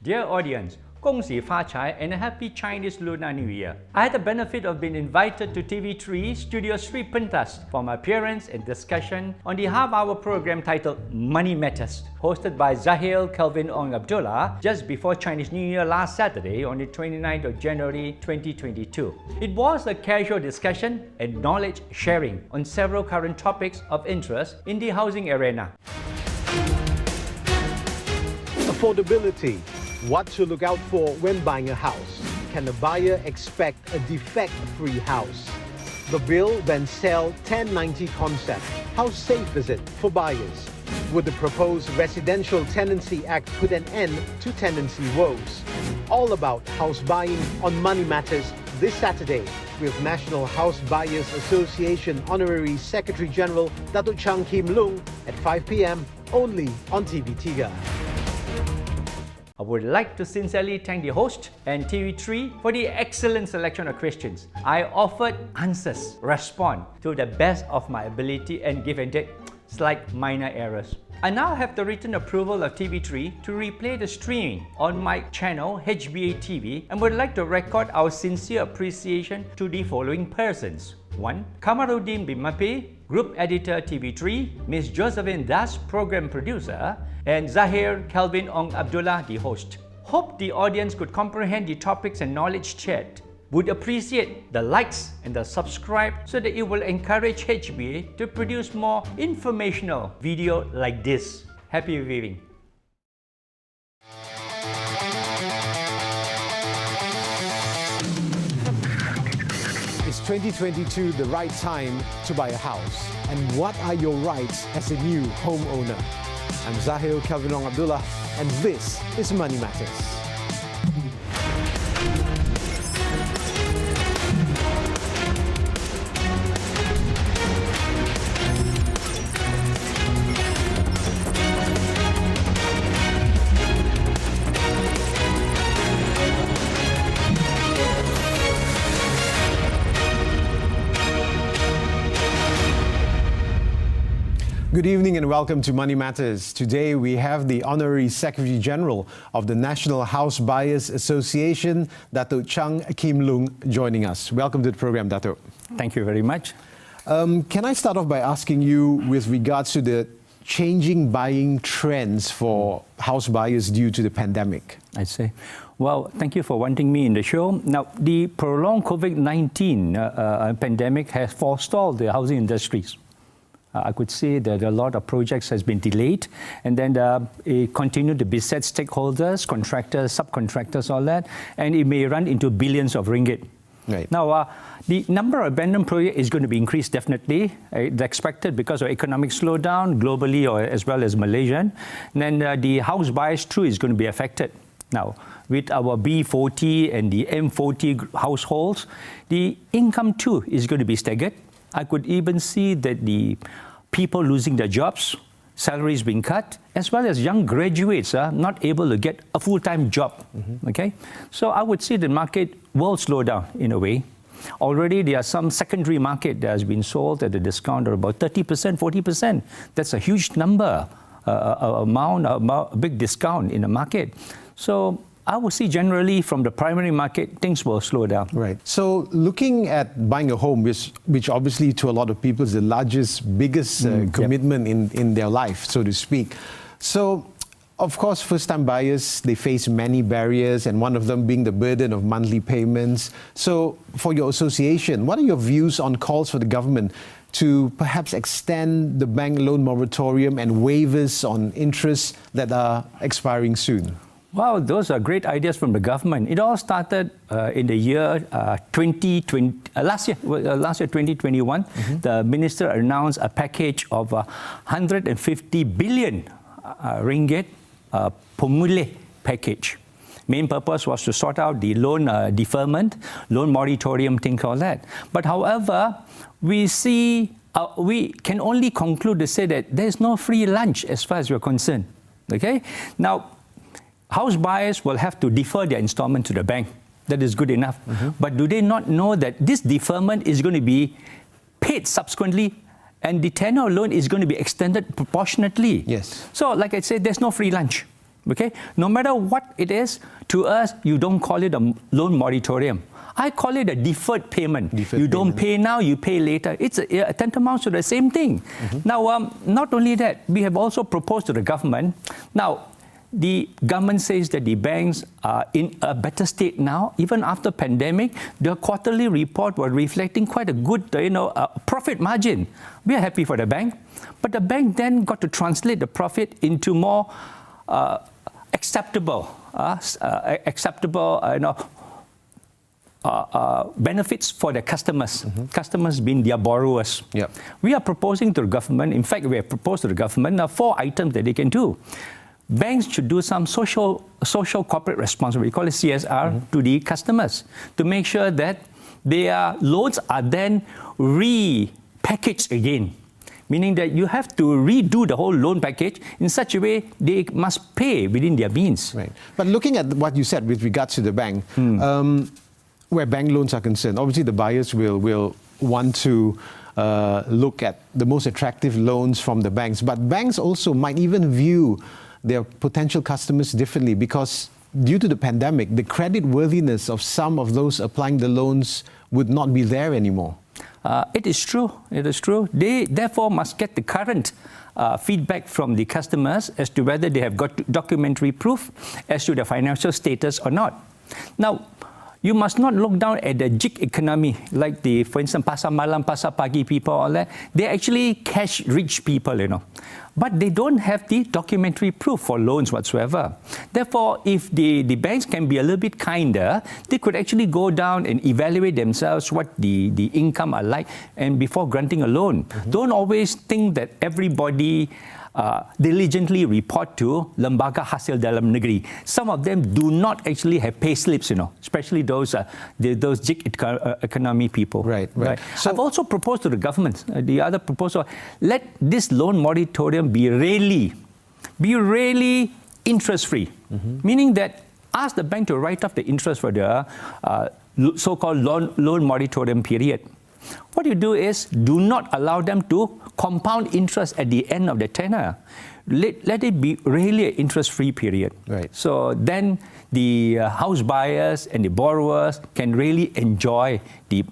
Dear audience, 恭喜发财 and a happy Chinese Lunar New Year. I had the benefit of being invited to TV3 Studio Sri Pentas for my appearance and discussion on the half-hour program titled Money Matters, hosted by Zahir Kelvin Ong Abdullah just before Chinese New Year last Saturday on the 29th of January 2022. It was a casual discussion and knowledge sharing on several current topics of interest in the housing arena. Affordability. What to look out for when buying a house. Can a buyer expect a defect-free house? The bill then sell 1090 concept. How safe is it for buyers? Would the proposed Residential Tenancy Act put an end to tenancy woes? All about house buying on Money Matters this Saturday with National House Buyers Association Honorary Secretary General Datuk Chang Kim Lung at 5 p.m. only on TV3. I would like to sincerely thank the host and TV3 for the excellent selection of questions. I offered answers, respond to the best of my ability and give and take slight minor errors. I now have the written approval of TV3 to replay the streaming on my channel HBA TV and would like to record our sincere appreciation to the following persons. 1. Kamaruddin bin Mapi, Group Editor TV3, Ms. Josephine Das, Program Producer, and Zahir Kelvin Ong Abdullah, the host. Hope the audience could comprehend the topics and knowledge shared. Would appreciate the likes and the subscribe so that it will encourage HBA to produce more informational video like this. Happy viewing. Is 2022 the right time to buy a house? And what are your rights as a new homeowner? I'm Zahir Kelvin Ong Abdullah, and this is Money Matters. Good evening and welcome to Money Matters. Today we have the Honorary Secretary General of the National House Buyers Association, Datuk Chang Kim Lung, joining us. Welcome to the program, Datuk. Thank you very much. Can I start off by asking you with regards to the changing buying trends for house buyers due to the pandemic? I see. Well, thank you for wanting me in the show. Now, the prolonged COVID-19 pandemic has forestalled the housing industries. I could say that a lot of projects has been delayed, and then it continued to beset stakeholders, contractors, subcontractors, all that, and it may run into billions of ringgit. Right. Now, the number of abandoned projects is going to be increased definitely. It's expected because of economic slowdown globally or as well as Malaysia. And then the house buyers too is going to be affected. Now, with our B40 and the M40 households, the income too is going to be staggered. I could even see that the people losing their jobs, salaries being cut, as well as young graduates are not able to get a full-time job. Okay, so I would say the market will slow down in a way. Already there are some secondary market that has been sold at a discount of about 30%, 40%. That's a huge number, a big discount in the market. So I would see generally from the primary market, things will slow down. Right. So looking at buying a home, which obviously to a lot of people is the largest, biggest commitment in their life, so to speak. So, of course, first-time buyers, they face many barriers, and one of them being the burden of monthly payments. So for your association, what are your views on calls for the government to perhaps extend the bank loan moratorium and waivers on interest that are expiring soon? Wow, those are great ideas from the government. It all started in the year 2020, last year 2021. The minister announced a package of 150 billion ringgit Pemulih package. Main purpose was to sort out the loan deferment, loan moratorium, things like that. But however, we can only conclude to say that there is no free lunch as far as we're concerned. Okay, now, house buyers will have to defer their installment to the bank. That is good enough. But do they not know that this deferment is going to be paid subsequently and the tenure loan is going to be extended proportionately? Yes. So, like I said, there's no free lunch. Okay? No matter what it is, to us, you don't call it a loan moratorium. I call it a deferred payment. You don't pay now, you pay later. It's tantamount to the same thing. Now, not only that, we have also proposed to the government. Now, the government says that the banks are in a better state now, even after pandemic. Their quarterly report was reflecting quite a good, profit margin. We are happy for the bank, but the bank then got to translate the profit into more acceptable, benefits for their customers, customers being their borrowers. Yep. We are proposing to the government, in fact, we have proposed to the government 4 items that they can do. Banks should do some social corporate responsibility, we call it CSR, to the customers, to make sure that their loans are then repackaged again. Meaning that you have to redo the whole loan package in such a way they must pay within their means. Right. But looking at what you said with regards to the bank, where bank loans are concerned, obviously the buyers will want to look at the most attractive loans from the banks. But banks also might even view their potential customers differently because due to the pandemic, the credit worthiness of some of those applying the loans would not be there anymore. It is true. It is true. They therefore must get the current feedback from the customers as to whether they have got documentary proof as to their financial status or not. Now, you must not look down at the gig economy, like for instance, Pasar Malam, Pasar Pagi people, all that. They're actually cash-rich people, But they don't have the documentary proof for loans whatsoever. Therefore, if the banks can be a little bit kinder, they could actually go down and evaluate themselves what the income are like and before granting a loan. Don't always think that everybody diligently report to Lembaga Hasil Dalam Negeri. Some of them do not actually have pay slips, especially those gig economy people. Right. So I've also proposed to the government, the other proposal, let this loan moratorium be really interest-free. Meaning that ask the bank to write off the interest for the so-called loan moratorium period. What you do is do not allow them to compound interest at the end of the tenor. Let it be really an interest-free period. Right. So then the house buyers and the borrowers can really enjoy the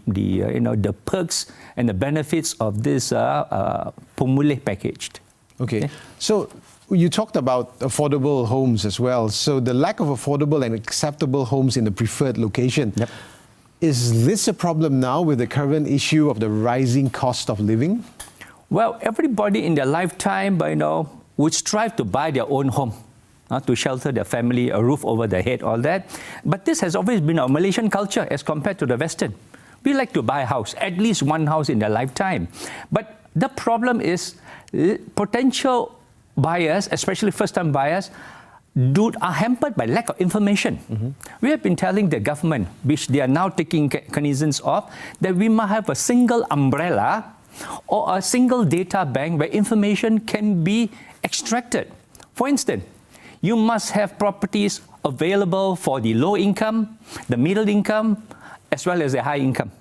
perks and the benefits of this Pemulih package. Okay. So you talked about affordable homes as well. So the lack of affordable and acceptable homes in the preferred location. Yep. Is this a problem now with the current issue of the rising cost of living? Well, everybody in their lifetime, would strive to buy their own home, to shelter their family, a roof over their head, all that. But this has always been our Malaysian culture as compared to the Western. We like to buy a house, at least one house in their lifetime. But the problem is potential buyers, especially first-time buyers, are hampered by lack of information. We have been telling the government, which they are now taking cognizance of, that we must have a single umbrella or a single data bank where information can be extracted. For instance, you must have properties available for the low income, the middle income, as well as the high income.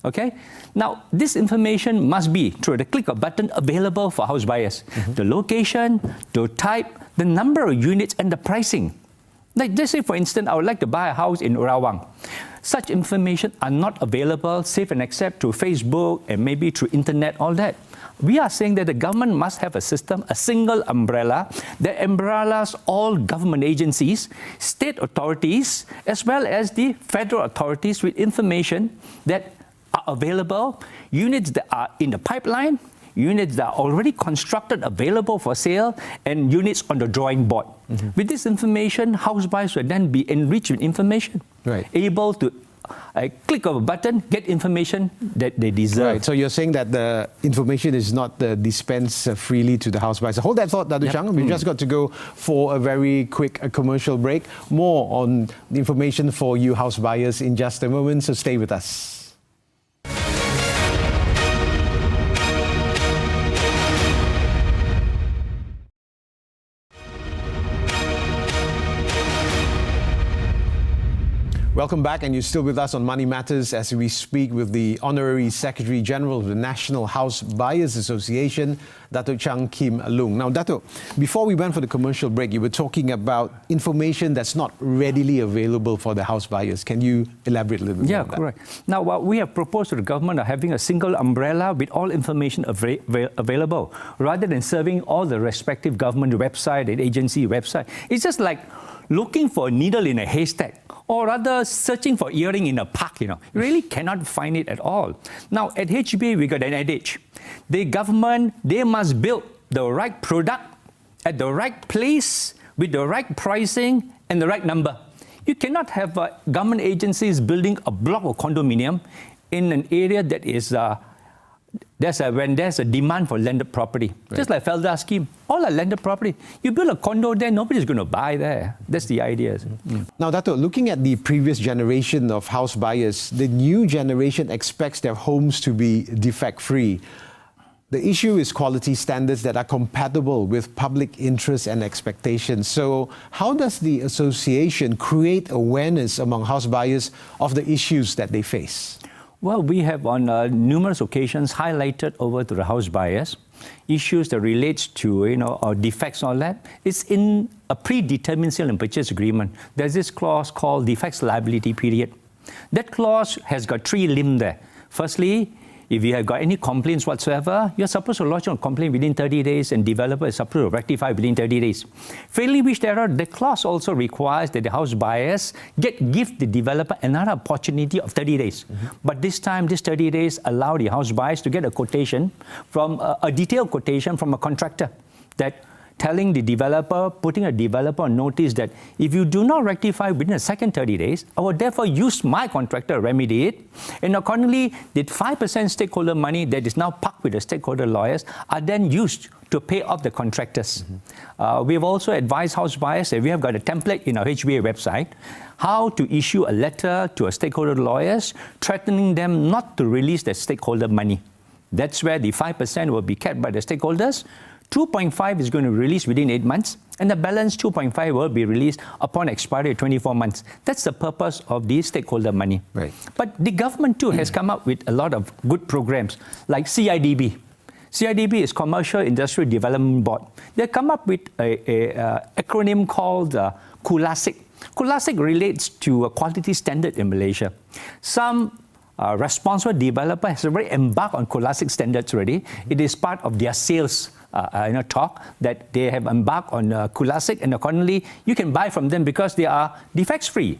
Okay? Now, this information must be, through the click of a button, available for house buyers. The location, the type, the number of units, and the pricing. Like, let's say, for instance, I would like to buy a house in Urawang. Such information are not available, save and except through Facebook and maybe through internet, all that. We are saying that the government must have a system, a single umbrella that umbrellas all government agencies, state authorities, as well as the federal authorities with information that are available, units that are in the pipeline, units that are already constructed, available for sale, and units on the drawing board. With this information, house buyers will then be enriched with information, able to click of a button, get information that they deserve. Right. So you're saying that the information is not dispensed freely to the house buyers. Hold that thought, Dato' Chang. We've just got to go for a very quick commercial break. More on the information for you house buyers in just a moment, so stay with us. Welcome back, and you're still with us on Money Matters as we speak with the Honorary Secretary General of the National House Buyers Association, Dato' Chang Kim Loong. Now, Dato', before we went for the commercial break, you were talking about information that's not readily available for the house buyers. Can you elaborate a little bit more on that? Yeah, correct. Now, what we have proposed to the government of having a single umbrella with all information available, rather than serving all the respective government website and agency website. It's just like looking for a needle in a haystack, or rather searching for earring in a park, You really cannot find it at all. Now, at HBA, we got an adage. The government, they must build the right product at the right place with the right pricing and the right number. You cannot have government agencies building a block of condominium in an area that is when there's a demand for landed property. Right. Just like Felda scheme, all are landed property. You build a condo there, nobody's going to buy there. That's the idea. Now, Dato', looking at the previous generation of house buyers, the new generation expects their homes to be defect-free. The issue is quality standards that are compatible with public interest and expectations. So how does the association create awareness among house buyers of the issues that they face? Well, we have on numerous occasions highlighted over to the house buyers issues that relates to or defects and all that. It's in a predetermined sale and purchase agreement. There's this clause called defects liability period. That clause has got 3 limbs there. Firstly, if you have got any complaints whatsoever, you're supposed to lodge a complaint within 30 days and developer is supposed to rectify within 30 days. Failing which there are, the clause also requires that the house buyers give the developer another opportunity of 30 days. But this time, this 30 days allow the house buyers to get a quotation from a detailed quotation from a contractor that telling the developer, putting a developer on notice that if you do not rectify within the second 30 days, I will therefore use my contractor to remedy it. And accordingly, the 5% stakeholder money that is now parked with the stakeholder lawyers are then used to pay off the contractors. We've also advised house buyers that we have got a template in our HBA website how to issue a letter to a stakeholder lawyers threatening them not to release their stakeholder money. That's where the 5% will be kept by the stakeholders. 2.5 is going to release within 8 months, and the balance 2.5 will be released upon expiry of 24 months. That's the purpose of the stakeholder money. Right. But the government too has come up with a lot of good programs like CIDB. CIDB is Commercial Industrial Development Board. They come up with an acronym called KULASIK. KULASIK relates to a quality standard in Malaysia. Some responsible developer has already embarked on KULASIK standards already. It is part of their sales talk that they have embarked on KULASIK, and accordingly you can buy from them because they are defects free.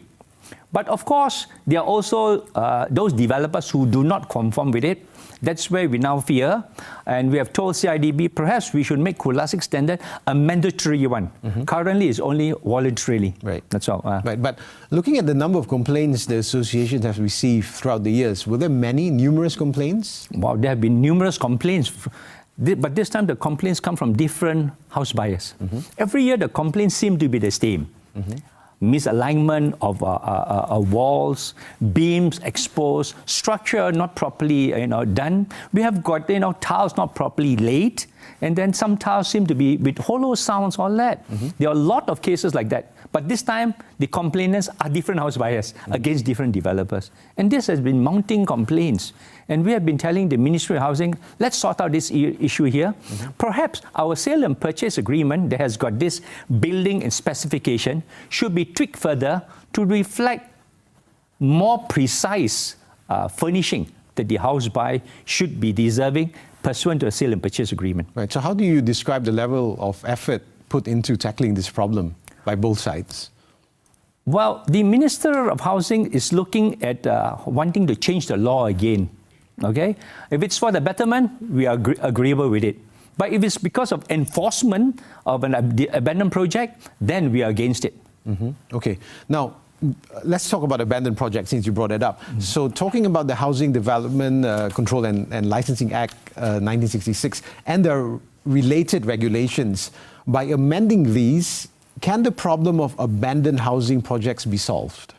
But of course, there are also those developers who do not conform with it. That's where we now fear, and we have told CIDB perhaps we should make KULASIK standard a mandatory one. Currently, it's only voluntarily. Right. That's all. Right. But looking at the number of complaints the association has received throughout the years, were there numerous complaints? Wow, there have been numerous complaints. But this time the complaints come from different house buyers. Every year the complaints seem to be the same. Misalignment of walls, beams exposed, structure not properly done. We have got tiles not properly laid, and then some tiles seem to be with hollow sounds, all that. There are a lot of cases like that. But this time, the complainants are different house buyers against different developers. And this has been mounting complaints. And we have been telling the Ministry of Housing, let's sort out this issue here. Perhaps our sale and purchase agreement that has got this building and specification should be tweaked further to reflect more precise furnishing that the house buyer should be deserving pursuant to a sale and purchase agreement. Right. So how do you describe the level of effort put into tackling this problem by both sides? Well, the Minister of Housing is looking at wanting to change the law again. Okay? If it's for the betterment, we are agreeable with it. But if it's because of enforcement of an abandoned project, then we are against it. Okay. Now, let's talk about abandoned projects since you brought it up. So talking about the Housing Development Control and Licensing Act 1966 and the related regulations, by amending these, can the problem of abandoned housing projects be solved?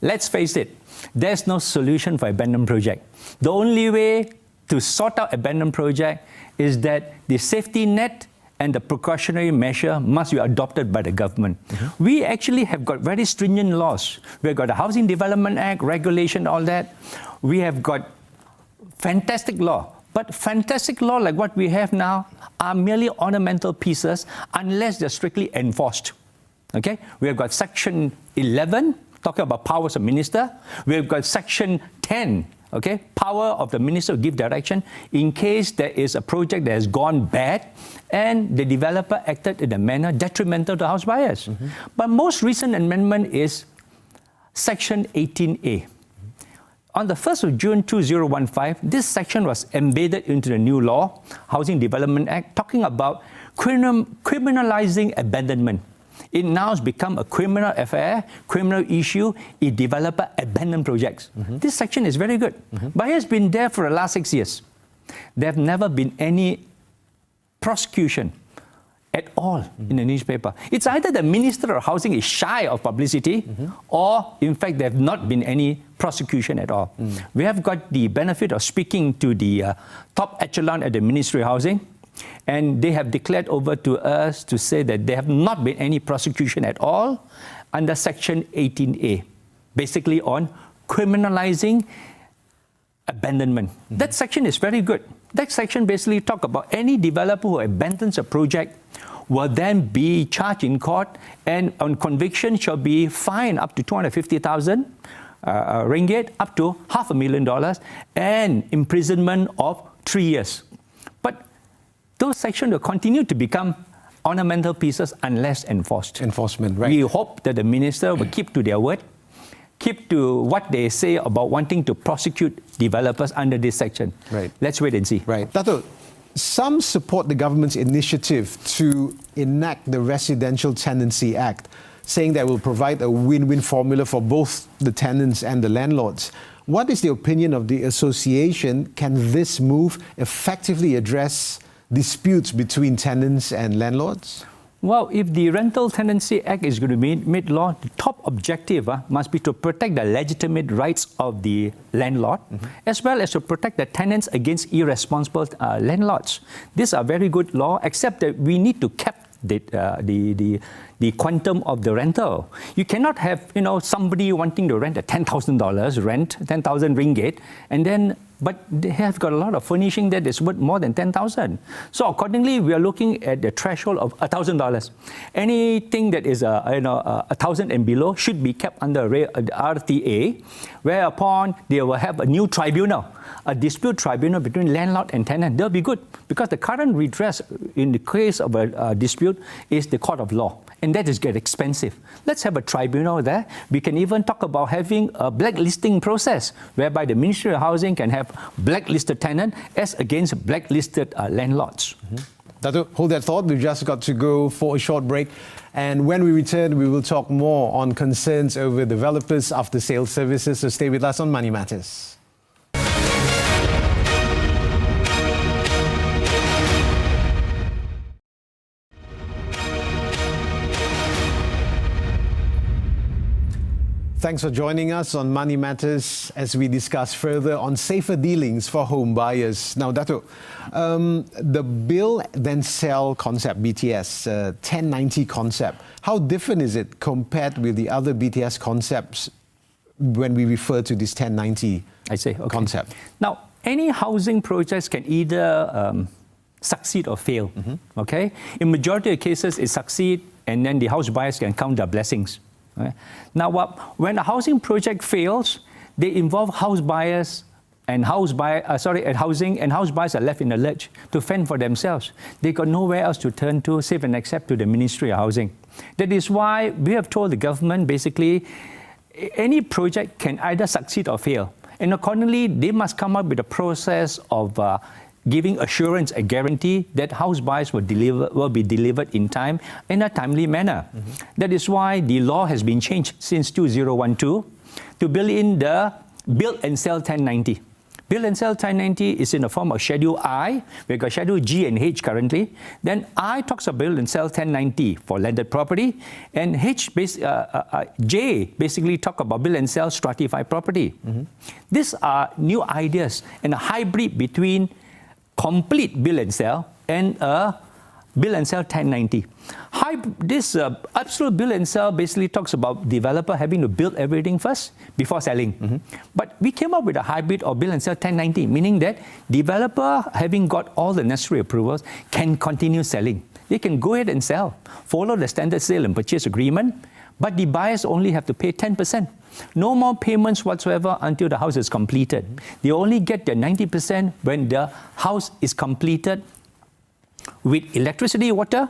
Let's face it, there's no solution for abandoned project. The only way to sort out abandoned project is that the safety net and the precautionary measure must be adopted by the government. We actually have got very stringent laws. We've got the Housing Development Act, regulation, all that. We have got fantastic law. But fantastic law like what we have now are merely ornamental pieces unless they're strictly enforced. Okay? We have got Section 11, talking about powers of minister. We have got Section 10, okay? Power of the minister to give direction in case there is a project that has gone bad and the developer acted in a manner detrimental to house buyers. But most recent amendment is Section 18A. On the 1st of June 2015, this section was embedded into the new law, Housing Development Act, talking about criminalizing abandonment. It now has become a criminal affair, criminal issue if developer abandon projects. This section is very good. But it has been there for the last 6 years. There have never been any prosecution at all in the newspaper. It's either the Minister of Housing is shy of publicity or, in fact, there have not been any prosecution at all. We have got the benefit of speaking to the top echelon at the Ministry of Housing, and they have declared over to us to say that there have not been any prosecution at all under Section 18A, basically on criminalizing abandonment. That section is very good. That section basically talks about any developer who abandons a project will then be charged in court and on conviction shall be fined up to 250,000 ringgit, up to $500,000 and imprisonment of 3 years. But those sections will continue to become ornamental pieces unless enforced. Enforcement, right. We hope that the minister will keep to their word, keep to what they say about wanting to prosecute developers under this section. Right. Let's wait and see. Right. Dato', some support the government's initiative to enact the Residential Tenancy Act, saying that it will provide a win-win formula for both the tenants and the landlords. What is the opinion of the association? Can this move effectively address disputes between tenants and landlords? Well, if the Rental Tenancy Act is going to be made law, the top objective must be to protect the legitimate rights of the landlord, as well as to protect the tenants against irresponsible landlords. These are very good law, except that we need to cap the quantum of the rental. You cannot have somebody wanting to rent a $10,000 rent, 10,000 ringgit, and then but they have got a lot of furnishing that is worth more than 10,000. So accordingly, we are looking at the threshold of $1,000. Anything that is 1,000 and below should be kept under RTA, whereupon they will have a new tribunal, a dispute tribunal between landlord and tenant. They'll be good because the current redress in the case of a dispute is the court of law. And that is get expensive. Let's have a tribunal there. We can even talk about having a blacklisting process whereby the Ministry of Housing can have blacklisted tenant as against blacklisted landlords. Dato', hold that thought. We've just got to go for a short break. And when we return, we will talk more on concerns over developers after sale services. So stay with us on Money Matters. Thanks for joining us on Money Matters as we discuss further on safer dealings for home buyers. Now, Dato', the Build Then Sell concept, BTS, 1090 concept, how different is it compared with the other BTS concepts when we refer to this 1090 concept? Now, any housing projects can either succeed or fail, okay? In majority of cases, it succeeds and then the house buyers can count their blessings. Right. Now, when a housing project fails, they involve house buyers and housing, and house buyers are left in the lurch to fend for themselves. They got nowhere else to turn to, save and except to the Ministry of Housing. That is why we have told the government basically any project can either succeed or fail, and accordingly they must come up with a process of giving assurance, a guarantee that house buyers will be delivered in time in a timely manner. That is why the law has been changed since 2012 to build in the Build and Sell 1090. Build and Sell 1090 is in the form of Schedule I. We've got Schedule G and H currently. Then I talks about Build and Sell 1090 for landed property, and J basically talk about Build and Sell stratified property. These are new ideas and a hybrid between complete build and sell and a bill and sell 1090. This absolute bill and sell basically talks about developer having to build everything first before selling. But we came up with a hybrid of bill and sell 1090, meaning that developer, having got all the necessary approvals, can continue selling. They can go ahead and sell, follow the standard sale and purchase agreement, but the buyers only have to pay 10%. No more payments whatsoever until the house is completed. They only get their 90% when the house is completed with electricity, water,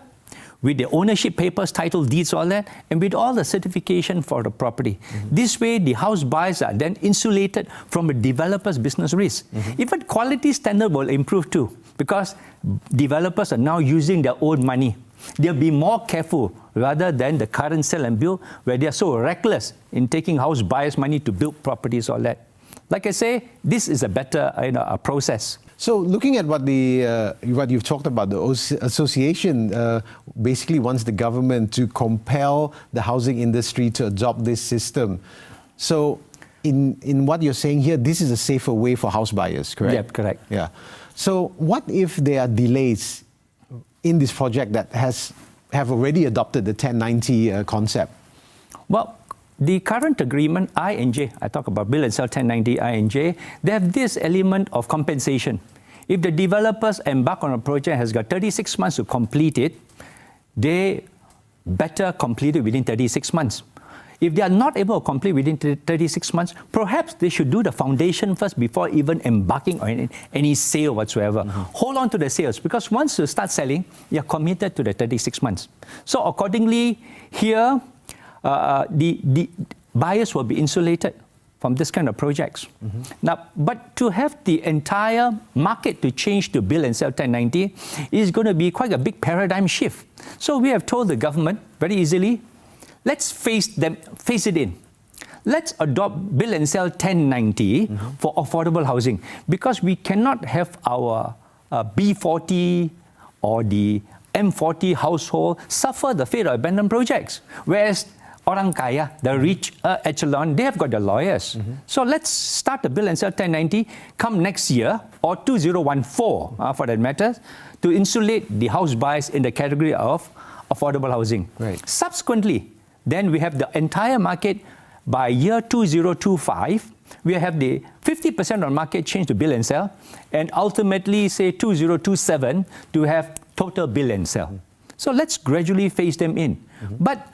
with the ownership papers, title deeds, all that, and with all the certification for the property. This way, the house buyers are then insulated from a developer's business risk. Even quality standard will improve too, because developers are now using their own money. They'll be more careful rather than the current sell and build, where they are so reckless in taking house buyers' money to build properties, all that. Like I say, this is a better a process. So looking at what you've talked about, the association basically wants the government to compel the housing industry to adopt this system. So in what you're saying here, this is a safer way for house buyers, correct? Yeah, correct. Yeah. So what if there are delays in this project that have already adopted the 1090 concept? Well, the current agreement, I and J, I talk about bill and sell 1090, I and J, they have this element of compensation. If the developers embark on a project has got 36 months to complete it, they better complete it within 36 months. If they are not able to complete within 36 months, perhaps they should do the foundation first before even embarking on any sale whatsoever. Hold on to the sales, because once you start selling, you're committed to the 36 months. So accordingly, here, the buyers will be insulated from this kind of projects. Now, but to have the entire market to change to bill and sell 1090 is going to be quite a big paradigm shift. So we have told the government very easily, let's face it in. Let's adopt bill and sell 1090 for affordable housing, because we cannot have our B40 or the M40 household suffer the fate of abandoned projects, whereas orang kaya, the rich echelon, they have got the lawyers. So let's start the bill and sell 1090 come next year, or 2014 for that matter, to insulate the house buyers in the category of affordable housing. Right. Subsequently, then we have the entire market by year 2025. We have the 50% on market change to bill and sell, and ultimately, say 2027, to have total bill and sell. So let's gradually phase them in. But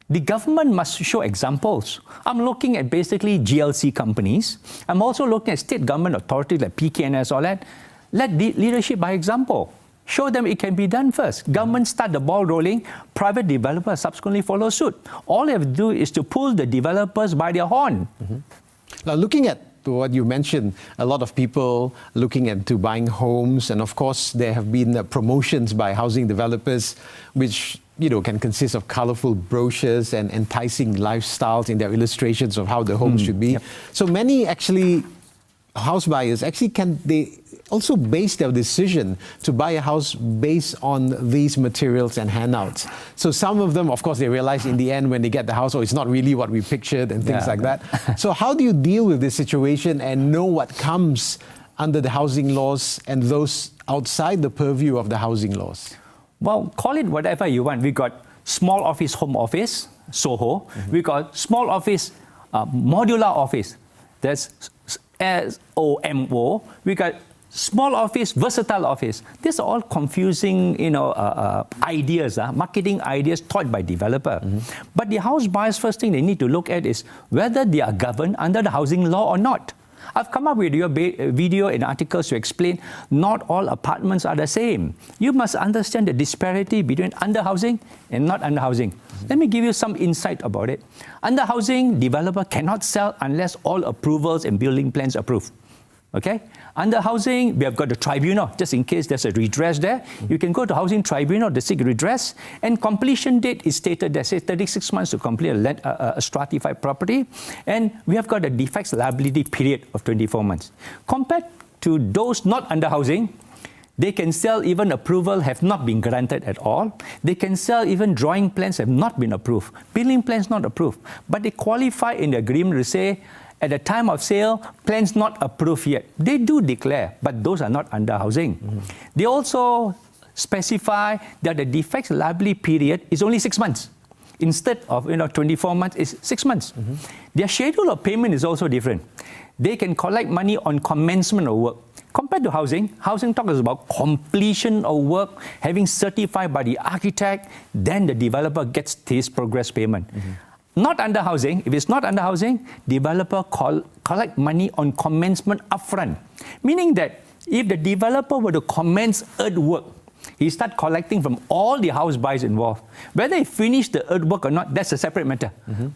the government must show examples. I'm looking at basically GLC companies. I'm also looking at state government authorities like PKNS, all that. Let leadership by example. Show them it can be done first. Government start the ball rolling, private developers subsequently follow suit. All they have to do is to pull the developers by their horn. Now, looking at what you mentioned, a lot of people looking into buying homes, and of course there have been promotions by housing developers which can consist of colorful brochures and enticing lifestyles in their illustrations of how the home should be. So many house buyers they also base their decision to buy a house based on these materials and handouts. So some of them, of course, they realize in the end when they get the house, it's not really what we pictured and things like that. So how do you deal with this situation and know what comes under the housing laws and those outside the purview of the housing laws? Well, call it whatever you want. We got small office, home office, SOHO. We got small office, modular office. That's SOMO. We got small office, versatile office. These are all confusing, ideas, marketing ideas taught by developer. But the house buyers, first thing they need to look at is whether they are governed under the housing law or not. I've come up with your video and articles to explain not all apartments are the same. You must understand the disparity between under-housing and not under-housing. Let me give you some insight about it. Under-housing, developer cannot sell unless all approvals and building plans approved. Okay? Under housing, we have got the tribunal. Just in case there's a redress there, you can go to housing tribunal to seek redress. And completion date is stated there, say 36 months to complete a stratified property. And we have got a defects liability period of 24 months. Compared to those not under housing, they can sell even approval have not been granted at all. They can sell even drawing plans have not been approved. Building plans not approved. But they qualify in the agreement to say, at the time of sale, plans not approved yet. They do declare, but those are not under housing. They also specify that the defects liability period is only 6 months. Instead of 24 months, it's 6 months. Their schedule of payment is also different. They can collect money on commencement of work. Compared to housing talks about completion of work, having certified by the architect, then the developer gets his progress payment. Not under housing. If it's not under housing, developer collect money on commencement upfront. Meaning that if the developer were to commence earthwork, he start collecting from all the house buyers involved. Whether he finish the earthwork or not, that's a separate matter.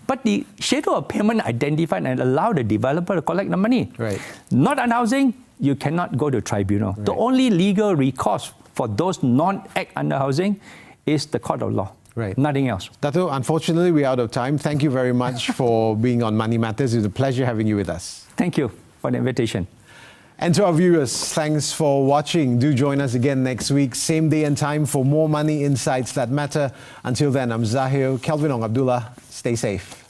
But the schedule of payment identified and allow the developer to collect the money. Right. Not under housing, you cannot go to tribunal. Right. The only legal recourse for those non-act under housing is the court of law. Right. Nothing else. Dato', unfortunately, we're out of time. Thank you very much for being on Money Matters. It was a pleasure having you with us. Thank you for the invitation. And to our viewers, thanks for watching. Do join us again next week, same day and time, for more money insights that matter. Until then, I'm Zahir. Kelvin Ong Abdullah. Stay safe.